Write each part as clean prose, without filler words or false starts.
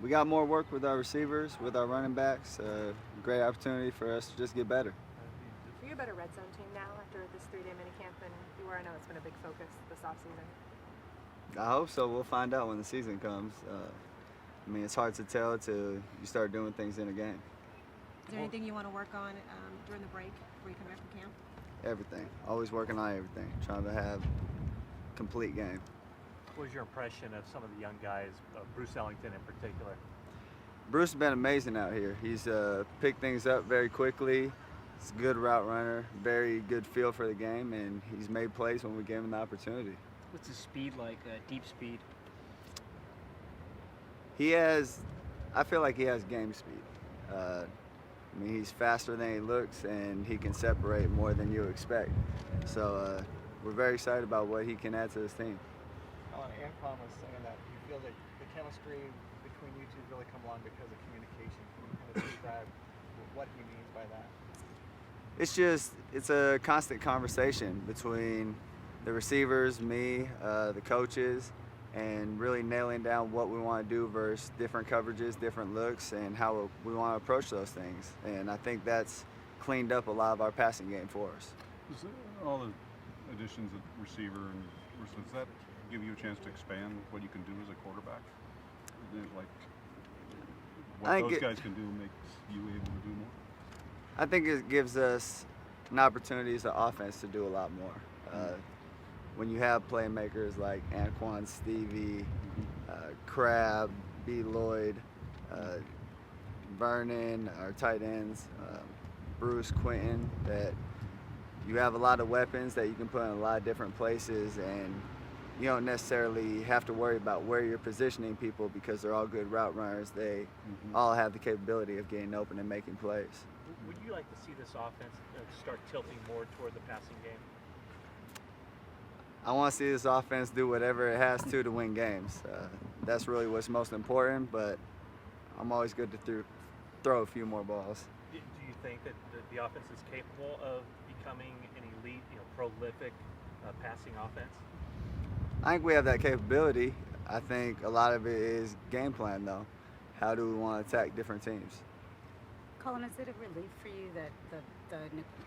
We got more work with our receivers, with our running backs. Great opportunity for us to just get better. Are you a better red zone team now after this 3-day minicamp than you were? I know it's been a big focus this offseason. I hope so. We'll find out when the season comes. I mean, it's hard to tell till you start doing things in a game. Is there anything you want to work on during the break before you come back from camp? Everything. Always working on everything. Trying to have complete game. What was your impression of some of the young guys, Bruce Ellington in particular? Bruce has been amazing out here. He's picked things up very quickly. He's a good route runner, very good feel for the game, and he's made plays when we gave him the opportunity. What's his speed like, deep speed? I feel like he has game speed. I mean, he's faster than he looks, and he can separate more than you expect. So we're very excited about what he can add to this team. Colin, and Colin was saying that you feel that the chemistry between you two has really come along because of communication. Can you kind of describe what he means by that? It's a constant conversation between the receivers, me, the coaches, and really nailing down what we want to do versus different coverages, different looks, and how we want to approach those things. And I think that's cleaned up a lot of our passing game for us. Does all the additions at receiver and does that give you a chance to expand what you can do as a quarterback? Like what those guys can do makes you able to do more? I think it gives us an opportunity as an offense to do a lot more. When you have playmakers like Anquan, Stevie, Crab, B. Lloyd, Vernon, our tight ends, Bruce, Quentin, that you have a lot of weapons that you can put in a lot of different places, and you don't necessarily have to worry about where you're positioning people because they're all good route runners. They all have the capability of getting open and making plays. Would you like to see this offense start tilting more toward the passing game? I want to see this offense do whatever it has to win games. That's really what's most important, but I'm always good to throw a few more balls. Do you think that the offense is capable of becoming an elite, prolific passing offense? I think we have that capability. I think a lot of it is game plan, though. How do we want to attack different teams? Colin, is it a relief for you that the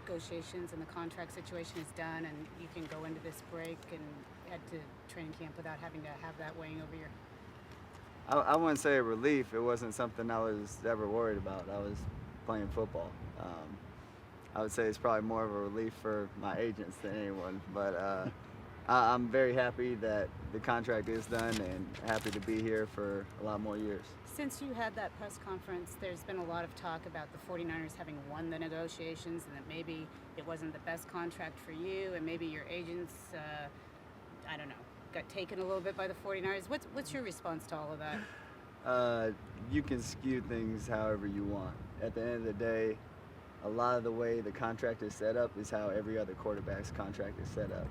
negotiations and the contract situation is done and you can go into this break and head to training camp without having to have that weighing over your... I wouldn't say a relief. It wasn't something I was ever worried about. I was playing football. I would say it's probably more of a relief for my agents than anyone. But I'm very happy that the contract is done and happy to be here for a lot more years. Since you had that press conference, there's been a lot of talk about the 49ers having won the negotiations and that maybe it wasn't the best contract for you and maybe your agents, I don't know, got taken a little bit by the 49ers. What's your response to all of that? You can skew things however you want. At the end of the day, a lot of the way the contract is set up is how every other quarterback's contract is set up.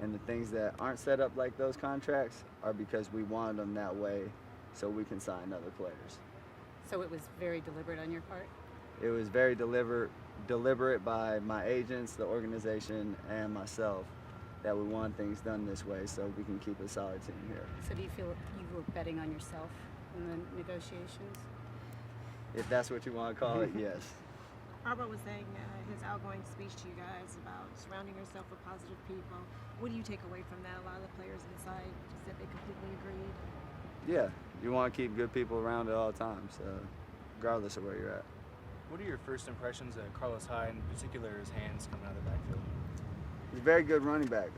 And the things that aren't set up like those contracts are because we wanted them that way so we can sign other players. So it was very deliberate on your part? It was very deliberate by my agents, the organization, and myself that we want things done this way so we can keep a solid team here. So do you feel you were betting on yourself in the negotiations? If that's what you want to call it, yes. Harbaugh was saying his outgoing speech to you guys about surrounding yourself with positive people. What do you take away from that? A lot of the players inside just said they completely agreed. Yeah, you want to keep good people around at all times, regardless of where you're at. What are your first impressions of Carlos Hyde, in particular his hands coming out of the backfield? He's a very good running back.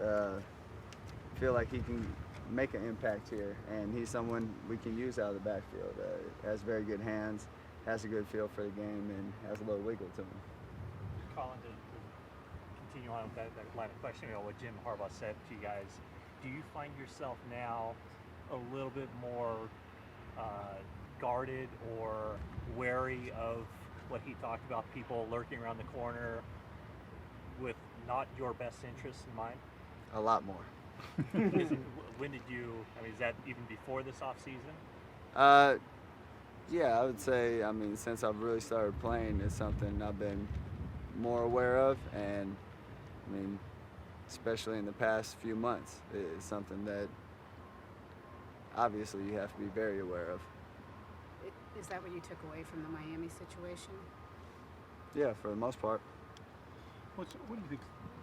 Feel like he can make an impact here, and he's someone we can use out of the backfield. Has very good hands, has a good feel for the game, and has a little wiggle to him. Colin, to continue on with that line of questioning about what Jim Harbaugh said to you guys, do you find yourself now a little bit more guarded or wary of what he talked about, people lurking around the corner with not your best interests in mind? A lot more. When did you, is that even before this offseason? Yeah, I would say, since I've really started playing, it's something I've been more aware of, and especially in the past few months, it's something that obviously you have to be very aware of. Is that what you took away from the Miami situation? Yeah, for the most part. What do you think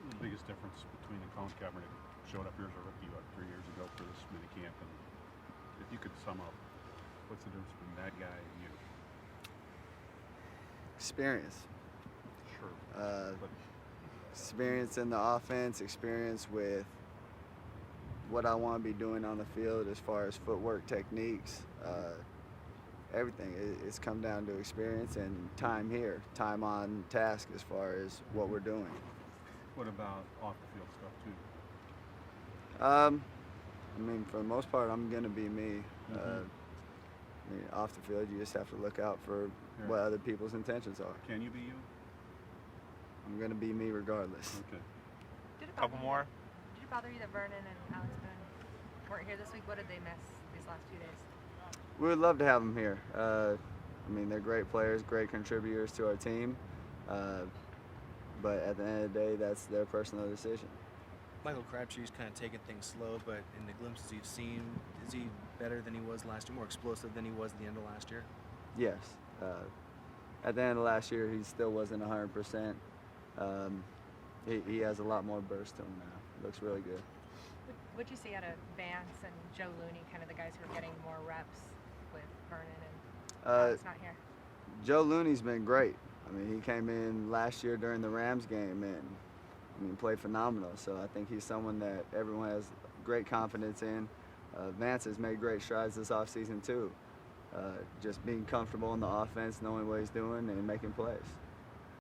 the biggest difference between the Colin Kaepernick showed up here as a rookie 3 years ago for this minicamp, and if you could sum up, what's the difference between that guy and you? Experience. Sure. But Experience in the offense, experience with what I want to be doing on the field as far as footwork, techniques, everything. It's come down to experience and time here, time on task as far as what we're doing. what about off the field stuff too? I mean, for the most part, I'm going to be me. Mhm. I mean, off the field, you just have to look out for Yeah. what other people's intentions are. Can you be you? I'm going to be me regardless. Okay. Did it Couple bother more. Did it bother you that Vernon and Alex Boone weren't here this week? What did they miss these last 2 days? We would love to have them here. I mean, they're great players, great contributors to our team. But at the end of the day, that's their personal decision. Michael Crabtree's kind of taking things slow, but in the glimpses you've seen, is he better than he was last year, more explosive than he was at the end of last year? Yes. At the end of last year, he still wasn't 100%. He has a lot more burst to him now. Looks really good. What'd you see out of Vance and Joe Looney, kind of the guys who are getting more reps with Vernon and Alex not here? Joe Looney's been great. I mean, he came in last year during the Rams game and played phenomenal. So I think he's someone that everyone has great confidence in. Vance has made great strides this offseason too. Just being comfortable in the offense, knowing what he's doing, and making plays.